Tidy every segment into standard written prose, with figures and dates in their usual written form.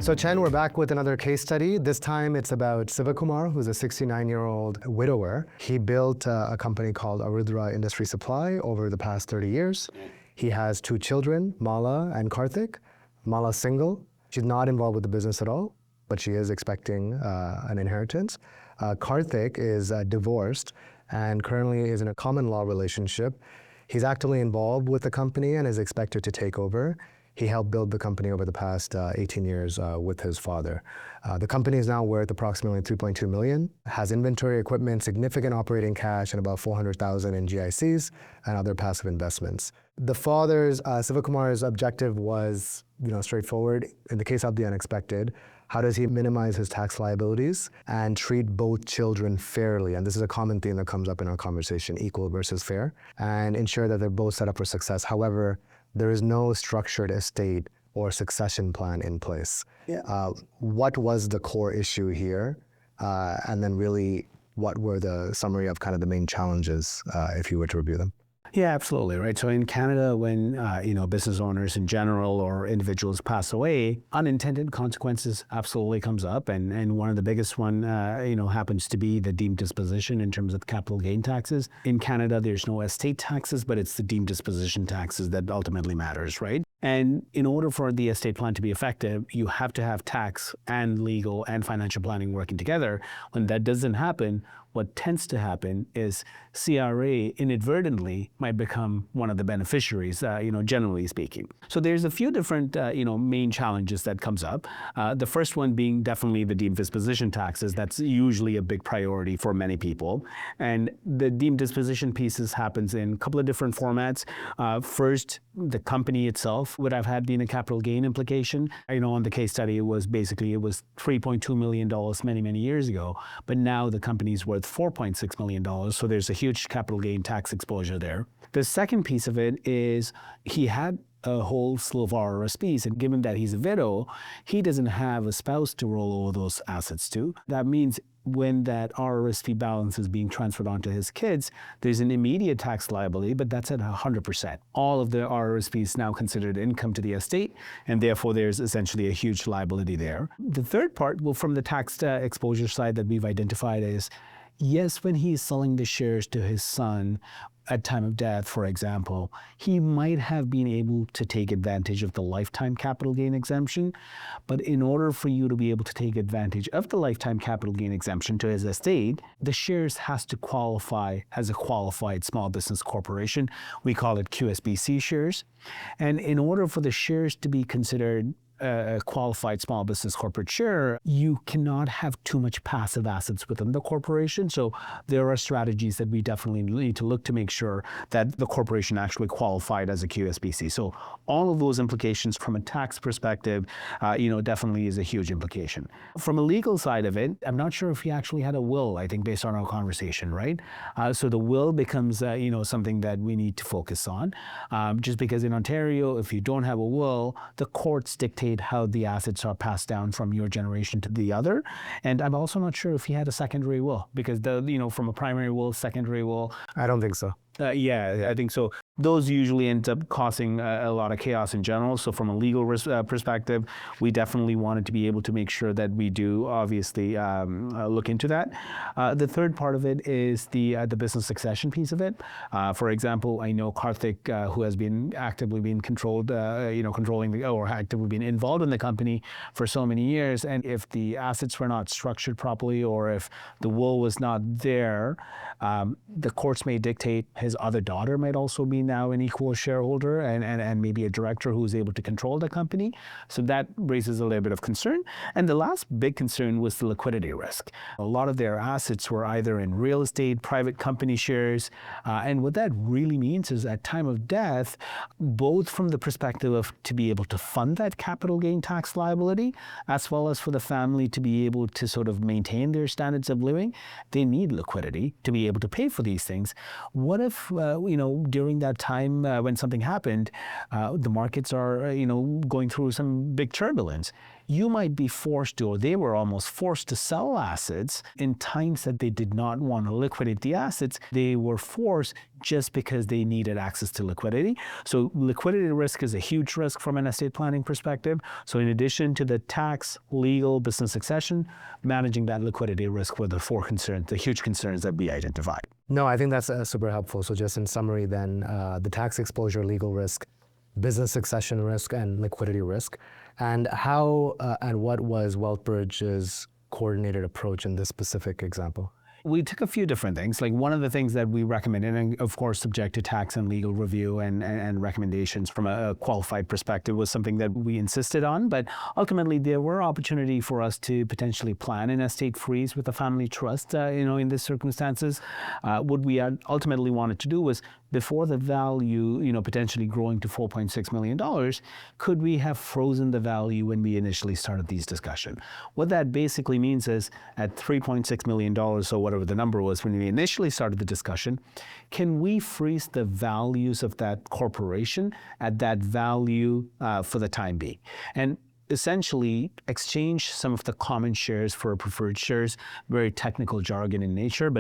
So Chen, we're back with another case study. This time it's about Sivakumar, who's a 69-year-old widower. He built a company called Arudra Industry Supply over the past 30 years. He has 2 children, Mala and Karthik. Mala's single. She's not involved with the business at all, but she is expecting an inheritance. Karthik is divorced and currently is in a common law relationship. He's actively involved with the company and is expected to take over. He helped build the company over the past 18 years with his father. The company is now worth approximately $3.2 million, has inventory, equipment, significant operating cash, and about $400,000 in GICs and other passive investments. The father's, Sivakumar's objective was, straightforward. In the case of the unexpected, how does he minimize his tax liabilities and treat both children fairly? And this is a common theme that comes up in our conversation, equal versus fair, and ensure that they're both set up for success. However, there is no structured estate or succession plan in place. What was the core issue here? And then really, what were the summary of kind of the main challenges, if you were to review them? Yeah, absolutely, right? So in Canada, when business owners in general or individuals pass away, unintended consequences absolutely comes up, and one of the biggest one, happens to be the deemed disposition in terms of capital gain taxes. In Canada, there's no estate taxes, but it's the deemed disposition taxes that ultimately matters, right? And in order for the estate plan to be effective, you have to have tax and legal and financial planning working together. When that doesn't happen, what tends to happen is CRA inadvertently might become one of the beneficiaries, generally speaking. So there's a few different, main challenges that comes up. The first one being definitely the deemed disposition taxes. That's usually a big priority for many people. And the deemed disposition pieces happens in a couple of different formats. First, the company itself would have had been a capital gain implication. On the case study, it was $3.2 million many years ago, but now the company's worth $4.6 million, so there's a huge capital gain tax exposure there. The second piece of it is he had a whole slew of RRSPs, and given that he's a widow, he doesn't have a spouse to roll over those assets to. That means when that RRSP balance is being transferred onto his kids, there's an immediate tax liability, but that's at 100%. All of the RRSP is now considered income to the estate, and therefore there's essentially a huge liability there. The third part, from the tax exposure side that we've identified is, yes, when he's selling the shares to his son at time of death, for example, he might have been able to take advantage of the lifetime capital gain exemption. But in order for you to be able to take advantage of the lifetime capital gain exemption to his estate, the shares has to qualify as a qualified small business corporation. We call it QSBC shares. And in order for the shares to be considered a qualified small business corporate share, you cannot have too much passive assets within the corporation. So there are strategies that we definitely need to look to make sure that the corporation actually qualified as a QSBC. So all of those implications from a tax perspective, definitely is a huge implication. From a legal side of it, I'm not sure if he actually had a will, I think, based on our conversation, right? So the will becomes, something that we need to focus on. Just because in Ontario, if you don't have a will, the courts dictate how the assets are passed down from your generation to the other. And I'm also not sure if he had a secondary will, because from a primary will, secondary will. I don't think so. I think so. Those usually end up causing a lot of chaos in general. So from a legal perspective, we definitely wanted to be able to make sure that we do obviously look into that. The third part of it is the business succession piece of it. For example, I know Karthik, who has been actively being controlled, or actively been involved in the company for so many years. And if the assets were not structured properly, or if the will was not there, the courts may dictate his other daughter might also be now an equal shareholder and maybe a director who's able to control the company. So that raises a little bit of concern. And the last big concern was the liquidity risk. A lot of their assets were either in real estate, private company shares. And what that really means is at time of death, both from the perspective of to be able to fund that capital gain tax liability, as well as for the family to be able to sort of maintain their standards of living, they need liquidity to be able to pay for these things. What if if, during that time when something happened, the markets are, going through some big turbulence, you might be forced to, or they were almost forced to sell assets in times that they did not want to liquidate the assets. They were forced just because they needed access to liquidity. So liquidity risk is a huge risk from an estate planning perspective. So in addition to the tax, legal, business succession, managing that liquidity risk were the four concerns, the huge concerns that we identified. No, I think that's super helpful. So just in summary then, the tax exposure, legal risk, business succession risk, and liquidity risk. And how and what was Wealthbridge's coordinated approach in this specific example? We took a few different things. Like one of the things that we recommended, and of course subject to tax and legal review and recommendations from a qualified perspective, was something that we insisted on. But ultimately, there were opportunity for us to potentially plan an estate freeze with a family trust, in these circumstances. What we ultimately wanted to do was, before the value, potentially growing to $4.6 million, could we have frozen the value when we initially started these discussions? What that basically means is at $3.6 million, so whatever the number was when we initially started the discussion, can we freeze the values of that corporation at that value for the time being? And essentially exchange some of the common shares for preferred shares, very technical jargon in nature,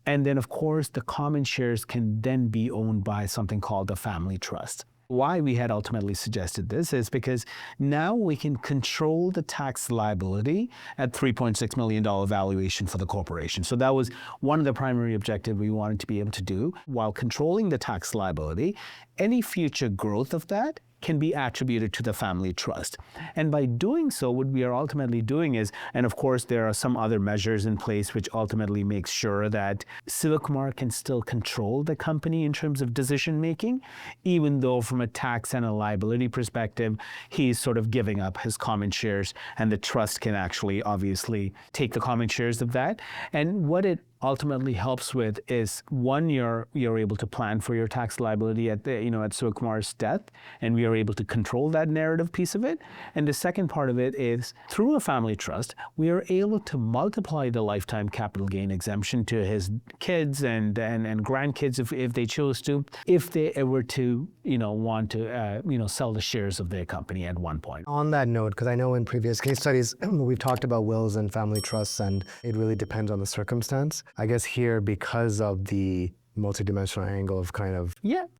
and then of course the common shares can then be owned by something called a family trust. Why we had ultimately suggested this is because now we can control the tax liability at $3.6 million valuation for the corporation. So that was one of the primary objectives we wanted to be able to do. While controlling the tax liability, any future growth of that can be attributed to the family trust. And by doing so, what we are ultimately doing is, and of course there are some other measures in place which ultimately makes sure that Sivakumar can still control the company in terms of decision making, even though from a tax and a liability perspective, he's sort of giving up his common shares, and the trust can actually obviously take the common shares of that. And what it ultimately helps with is, one, you're able to plan for your tax liability at Sivakumar's death, and we are able to control that narrative piece of it. And the second part of it is, through a family trust, we are able to multiply the lifetime capital gain exemption to his kids and grandkids if they chose to, if they ever to want to sell the shares of their company at one point. On that note, because I know in previous case studies we've talked about wills and family trusts, and it really depends on the circumstance. I guess here, because of the multidimensional angle of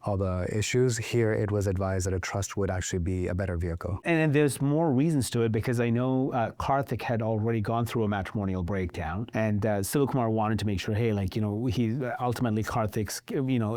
all the issues, here it was advised that a trust would actually be a better vehicle. And there's more reasons to it, because I know Karthik had already gone through a matrimonial breakdown, and Sivakumar wanted to make sure, he ultimately Karthik's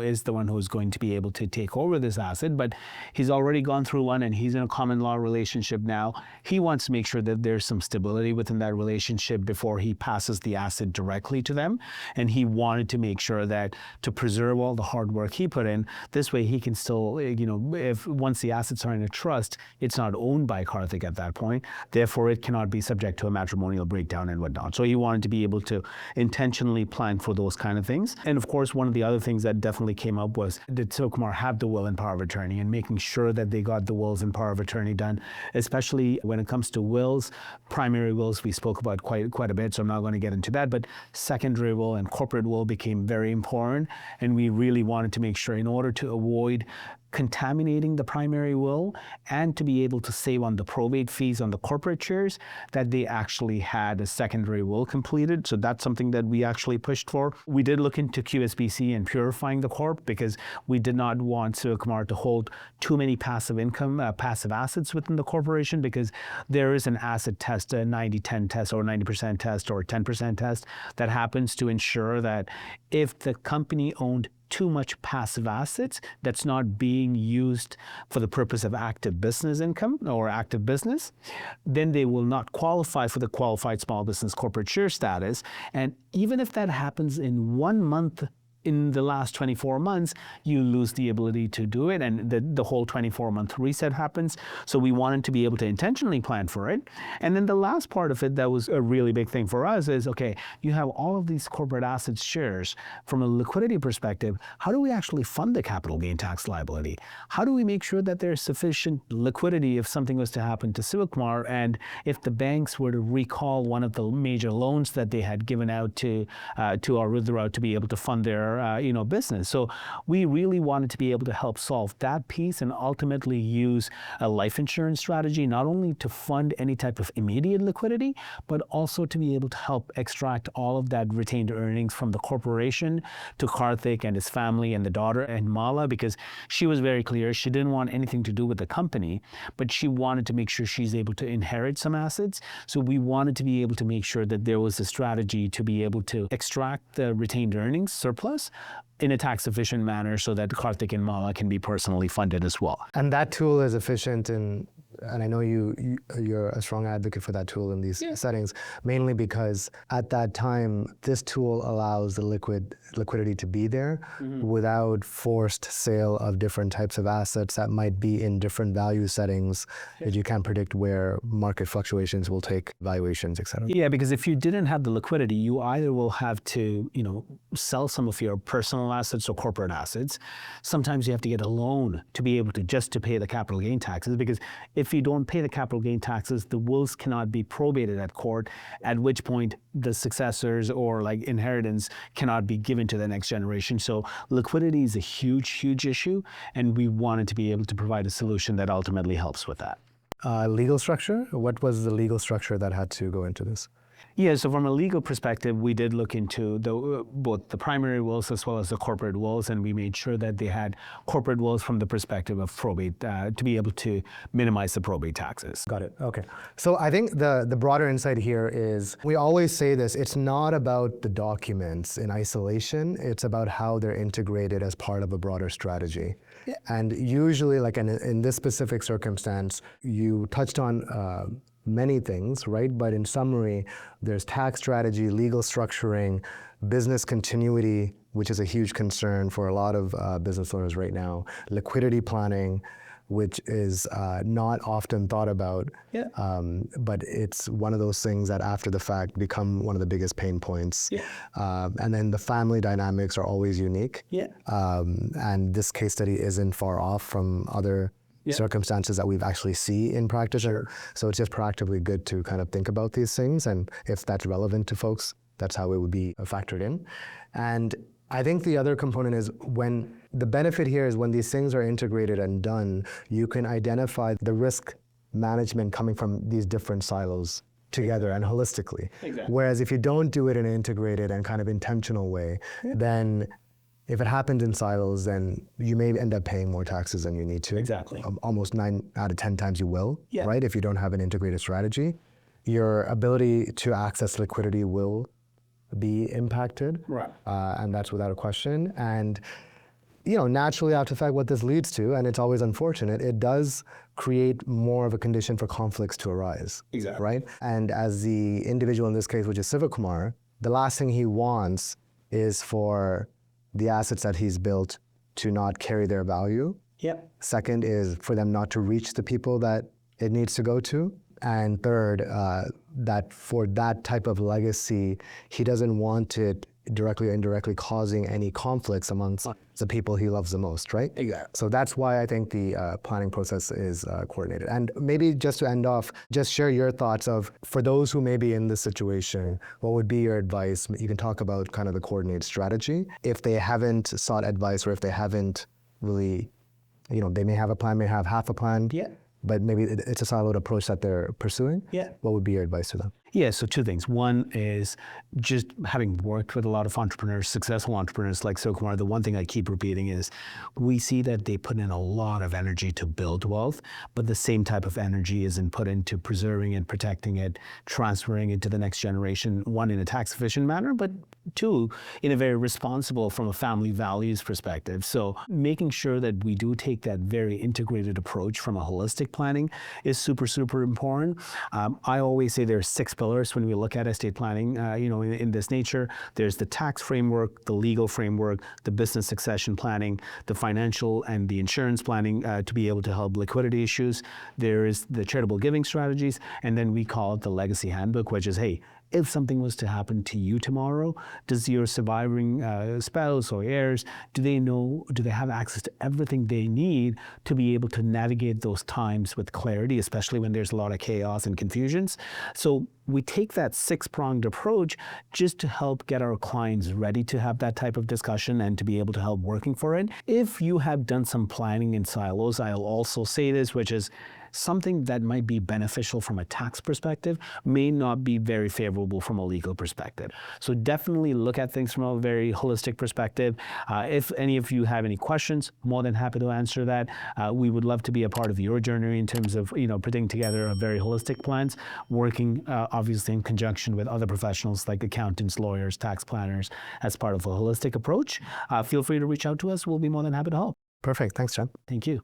is the one who's going to be able to take over this asset, but he's already gone through one and he's in a common law relationship now. He wants to make sure that there's some stability within that relationship before he passes the asset directly to them, and he wanted to make sure that to preserve all the hard work he put in. This way he can still, if once the assets are in a trust, it's not owned by Karthik at that point. Therefore, it cannot be subject to a matrimonial breakdown and whatnot. So he wanted to be able to intentionally plan for those kind of things. And of course, one of the other things that definitely came up was, did Sivakumar have the will and power of attorney, and making sure that they got the wills and power of attorney done, especially when it comes to wills. Primary wills we spoke about quite a bit, so I'm not going to get into that, but secondary will and corporate will became very important. And we really wanted to make sure, in order to avoid contaminating the primary will and to be able to save on the probate fees on the corporate shares, that they actually had a secondary will completed. So that's something that we actually pushed for. We did look into QSBC and purifying the corp, because we did not want Sivakumar to hold too many passive assets within the corporation, because there is an asset test, a 90-10 test or 90% test or 10% test that happens to ensure that if the company owned too much passive assets that's not being used for the purpose of active business income or active business, then they will not qualify for the qualified small business corporate share status. And even if that happens in 1 month in the last 24 months, you lose the ability to do it, and the whole 24-month reset happens. So we wanted to be able to intentionally plan for it. And then the last part of it that was a really big thing for us is, okay, you have all of these corporate assets shares. From a liquidity perspective, how do we actually fund the capital gain tax liability? How do we make sure that there's sufficient liquidity if something was to happen to Sivakumar, and if the banks were to recall one of the major loans that they had given out to Arudra to be able to fund their business. So we really wanted to be able to help solve that piece and ultimately use a life insurance strategy, not only to fund any type of immediate liquidity, but also to be able to help extract all of that retained earnings from the corporation to Karthik and his family and the daughter and Mala, because she was very clear she didn't want anything to do with the company, but she wanted to make sure she's able to inherit some assets. So we wanted to be able to make sure that there was a strategy to be able to extract the retained earnings surplus in a tax-efficient manner so that Karthik and Mala can be personally funded as well. And that tool is efficient and I know you're a strong advocate for that tool in these settings, mainly because at that time, this tool allows the liquidity to be there without forced sale of different types of assets that might be in different value settings that you can't predict where market fluctuations will take valuations, et cetera. Yeah, because if you didn't have the liquidity, you either will have to, sell some of your personal assets or corporate assets. Sometimes you have to get a loan to be able to to pay the capital gain taxes, because if you don't pay the capital gain taxes, the wills cannot be probated at court, at which point the successors or like inheritance cannot be given to the next generation. So liquidity is a huge, huge issue, and we wanted to be able to provide a solution that ultimately helps with that. Legal structure? What was the legal structure that had to go into this? Yeah, so from a legal perspective, we did look into both the primary wills as well as the corporate wills, and we made sure that they had corporate wills from the perspective of probate to be able to minimize the probate taxes. Got it. Okay. So I think the broader insight here is, we always say this, it's not about the documents in isolation, it's about how they're integrated as part of a broader strategy. Yeah. And usually, like in this specific circumstance, you touched on many things, right? But in summary, there's tax strategy, legal structuring, business continuity, which is a huge concern for a lot of business owners right now, liquidity planning, which is not often thought about, but it's one of those things that after the fact become one of the biggest pain points. And then the family dynamics are always unique. And this case study isn't far off from other circumstances that we've actually see in practice. So it's just proactively good to kind of think about these things, and if that's relevant to folks, that's how it would be factored in. And I think the other component is, when the benefit here is when these things are integrated and done, you can identify the risk management coming from these different silos together and holistically. Whereas if you don't do it in an integrated and kind of intentional way, then if it happens in silos, then you may end up paying more taxes than you need to. Almost 9 out of 10 times you will, right? If you don't have an integrated strategy, your ability to access liquidity will be impacted, and that's without a question. And naturally, after the fact, what this leads to, and it's always unfortunate, it does create more of a condition for conflicts to arise, right? And as the individual in this case, which is Sivakumar, the last thing he wants is for the assets that he's built to not carry their value. Second is for them not to reach the people that it needs to go to. And third, that for that type of legacy, he doesn't want it directly or indirectly causing any conflicts amongst the people he loves the most, right? So that's why I think the planning process is coordinated. And maybe just to end off, just share your thoughts of, for those who may be in this situation, what would be your advice? You can talk about kind of the coordinated strategy. If they haven't sought advice, or if they haven't really, they may have a plan, may have half a plan, but maybe it's a siloed approach that they're pursuing. What would be your advice to them? Yeah, so two things. One is, just having worked with a lot of entrepreneurs, successful entrepreneurs like Sivakumar, the one thing I keep repeating is, we see that they put in a lot of energy to build wealth, but the same type of energy isn't put into preserving and protecting it, transferring it to the next generation, one, in a tax efficient manner, but two, in a very responsible from a family values perspective. So making sure that we do take that very integrated approach from a holistic planning is super, super important. I always say there are 6 pillars when we look at estate planning, in this nature. There's the tax framework, the legal framework, the business succession planning, the financial and the insurance planning to be able to help liquidity issues. There is the charitable giving strategies, and then we call it the legacy handbook, which is, hey, if something was to happen to you tomorrow, does your surviving spouse or heirs, do they have access to everything they need to be able to navigate those times with clarity, especially when there's a lot of chaos and confusions? So we take that six-pronged approach just to help get our clients ready to have that type of discussion and to be able to help working for it. If you have done some planning in silos, I'll also say this, which is something that might be beneficial from a tax perspective may not be very favorable from a legal perspective. So definitely look at things from a very holistic perspective. If any of you have any questions, more than happy to answer that. We would love to be a part of your journey in terms of putting together a very holistic plans, working obviously in conjunction with other professionals like accountants, lawyers, tax planners as part of a holistic approach. Feel free to reach out to us. We'll be more than happy to help. Perfect. Thanks, John. Thank you.